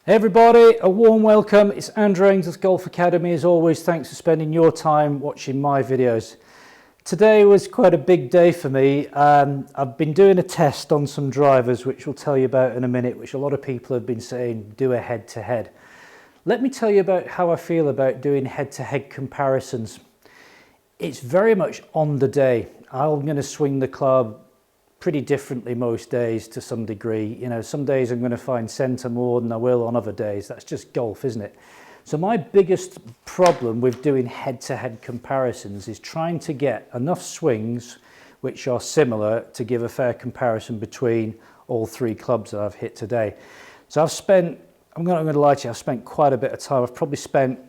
Hey everybody, a warm welcome. It's Andrew Ainsworth Golf Academy. As always, thanks for spending your time watching my videos. Today was quite a big day for me. I've been doing a test on some drivers, which we'll tell you about in a minute, which a lot of people have been saying do a head-to-head. Let me tell you about how I feel about doing head-to-head comparisons. It's very much on the day. I'm going to swing the club pretty differently most days to some degree. You know, some days I'm going to find centre more than I will on other days. That's just golf, isn't it? So my biggest problem with doing head-to-head comparisons is trying to get enough swings which are similar to give a fair comparison between all three clubs that I've hit today. So I've spent, I'm not going to lie to you, I've spent quite a bit of time. I've probably spent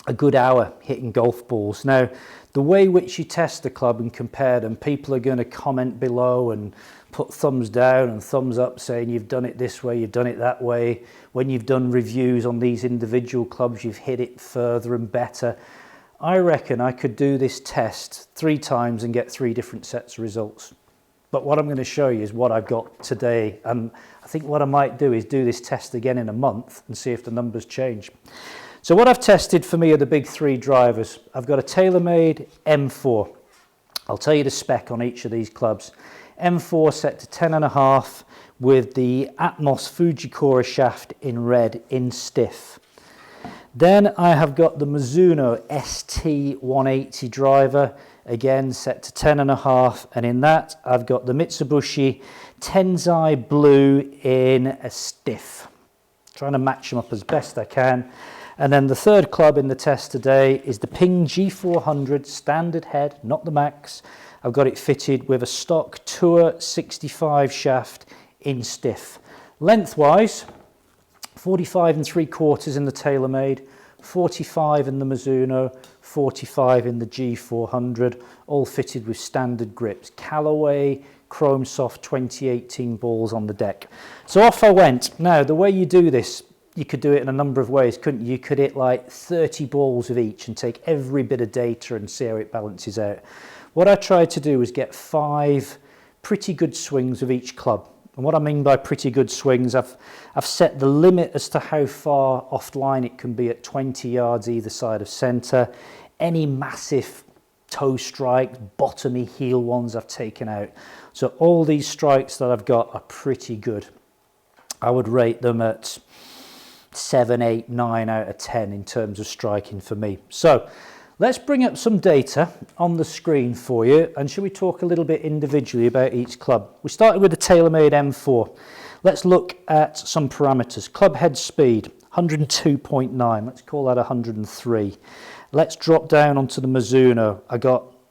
a good hour hitting golf balls. Now, the way which you test the club and compare them, people are going to comment below and put thumbs down and thumbs up saying you've done it this way, you've done it that way. When you've done reviews on these individual clubs, you've hit it further and better. I reckon I could do this test 3 times and get 3 different sets of results. But what I'm going to show you is what I've got today. And I think what I might do is do this test again in a month and see if the numbers change. So what I've tested for me are the big 3 drivers. I've got a Taylormade M4. I'll tell you the spec on each of these clubs. M4 set to 10.5 with the Atmos Fujikura shaft in red in stiff. Then I have got the Mizuno ST180 driver, again set to 10.5, and in that I've got the Mitsubishi Tensai Blue in a stiff. Trying to match them up as best I can. And then the third club in the test today is the Ping G400 standard head, not the max. I've got it fitted with a stock Tour 65 shaft in stiff. Lengthwise, 45 3/4 in the Taylormade, 45 in the Mizuno, 45 in the G400, all fitted with standard grips. Callaway Chrome Soft 2018 balls on the deck. So off I went. Now, the way you do this, you could do it in a number of ways, couldn't you? You could hit like 30 balls of each and take every bit of data and see how it balances out. What I tried to do was get 5 pretty good swings of each club. And what I mean by pretty good swings, I've set the limit as to how far offline it can be at 20 yards either side of centre. Any massive toe strikes, bottomy heel ones I've taken out. So all these strikes that I've got are pretty good. I would rate them at 7, 8, 9 out of 10 in terms of striking for me. So let's bring up some data on the screen for you, and shall we talk a little bit individually about each club. We started with the Taylormade M4. Let's look at some parameters. Club head speed 102.9, let's call that 103. Let's drop down onto the Mizuno.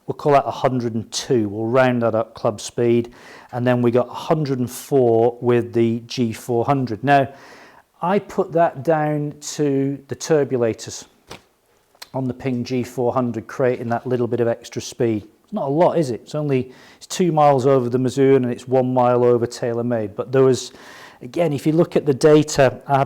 We'll call that 102. We'll round that up, club speed, and then we got 104 with the G400. Now, I put that down to the turbulators on the Ping G400, creating that little bit of extra speed. It's not a lot, is it? It's 2 miles over the Mizuno and it's 1 mile over Taylormade. But there was, again, if you look at the data, I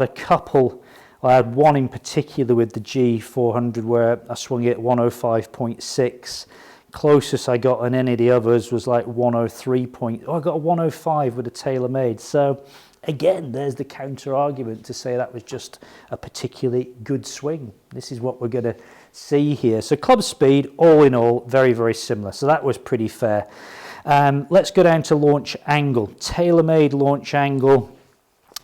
had one in particular with the G400 where I swung it at 105.6. Closest I got on any of the others was like 103. I got a 105 with a Taylormade. So again, there's the counter argument to say that was just a particularly good swing. This is what we're going to see here. So club speed, all in all, very, very similar. So that was pretty fair. Let's go down to launch angle. Taylormade launch angle,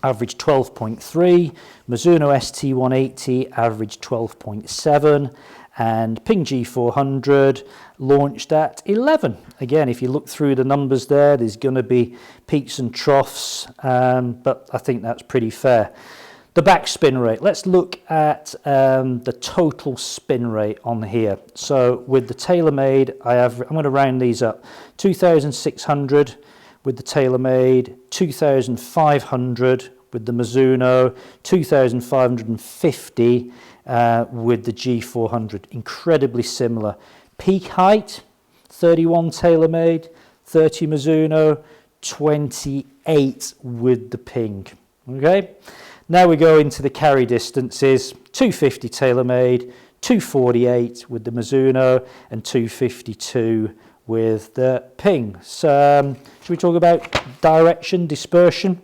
average 12.3. Mizuno ST180, average 12.7. And Ping G400 launched at 11. Again, if you look through the numbers there's going to be peaks and troughs, but I think that's pretty fair. The backspin rate. Let's look at the total spin rate on here. So with the Taylormade, I'm going to round these up. 2,600 with the Taylormade, 2,500 with the Mizuno, 2,550 with the G400. Incredibly similar. Peak height, 31 Taylormade, 30 Mizuno, 28 with the Ping. Okay, now we go into the carry distances. 250 Taylormade, 248 with the Mizuno, and 252 with the Ping. So, should we talk about direction, dispersion?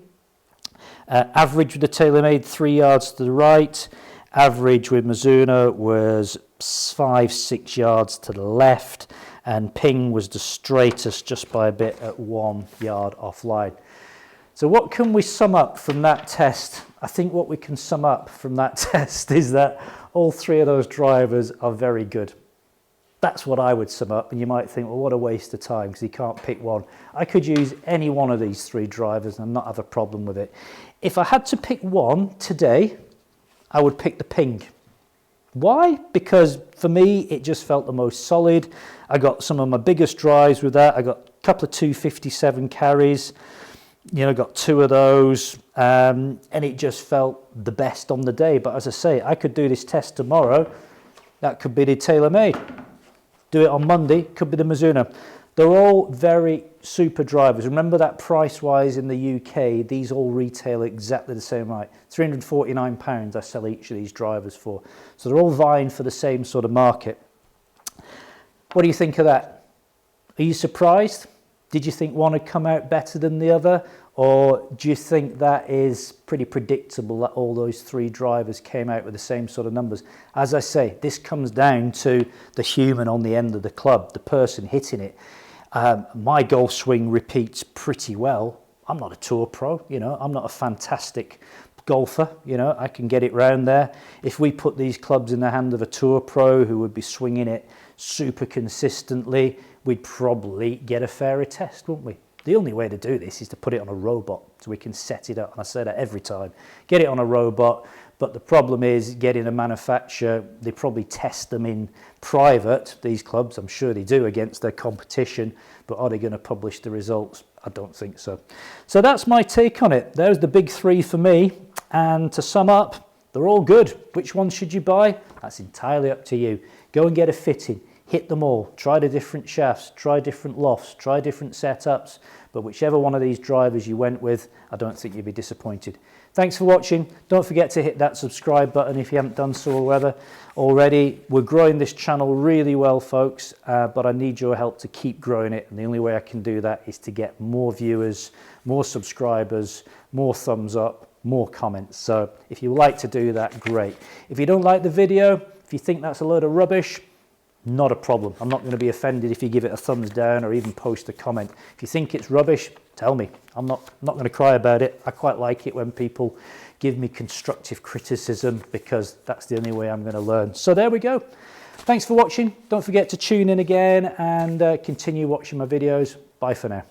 Average with the Taylormade 3 yards to the right. Average with Mizuno was 5-6 yards to the left, and ping was the straightest just by a bit at 1 yard offline. So what can we sum up from that test? I think what we can sum up from that test is that all 3 of those drivers are very good. That's what I would sum up, and you might think, well, what a waste of time because you can't pick one. I could use any one of these 3 drivers and not have a problem with it. If I had to pick one today, I would pick the ping. Why? Because for me, it just felt the most solid. I got some of my biggest drives with that. I got a couple of 257 carries. You know, got 2 of those, and it just felt the best on the day. But as I say, I could do this test tomorrow. That could be the Taylormade. Do it on Monday, could be the Mizuno. They're all very super drivers. Remember that price-wise in the UK, these all retail exactly the same, right? £349 I sell each of these drivers for. So they're all vying for the same sort of market. What do you think of that? Are you surprised? Did you think one had come out better than the other? Or do you think that is pretty predictable that all those 3 drivers came out with the same sort of numbers? As I say, this comes down to the human on the end of the club, the person hitting it. My golf swing repeats pretty well. I'm not a tour pro, you know, I'm not a fantastic golfer, you know, I can get it round there. If we put these clubs in the hand of a tour pro who would be swinging it super consistently, we'd probably get a fairer test, wouldn't we? The only way to do this is to put it on a robot so we can set it up. And I say that every time. Get it on a robot, but the problem is getting a manufacturer. They probably test them in private, these clubs. I'm sure they do against their competition, but are they going to publish the results? I don't think so. So that's my take on it. There's the big 3 for me. And to sum up, they're all good. Which one should you buy? That's entirely up to you. Go and get a fitting. Hit them all, try the different shafts, try different lofts, try different setups, but whichever one of these drivers you went with, I don't think you'd be disappointed. Thanks for watching. Don't forget to hit that subscribe button if you haven't done so already. We're growing this channel really well, folks, but I need your help to keep growing it, and the only way I can do that is to get more viewers, more subscribers, more thumbs up, more comments. So if you like to do that, great. If you don't like the video, if you think that's a load of rubbish, not a problem. I'm not going to be offended if you give it a thumbs down or even post a comment. If you think it's rubbish, tell me. I'm not going to cry about it. I quite like it when people give me constructive criticism because that's the only way I'm going to learn. So there we go. Thanks for watching. Don't forget to tune in again and continue watching my videos. Bye for now.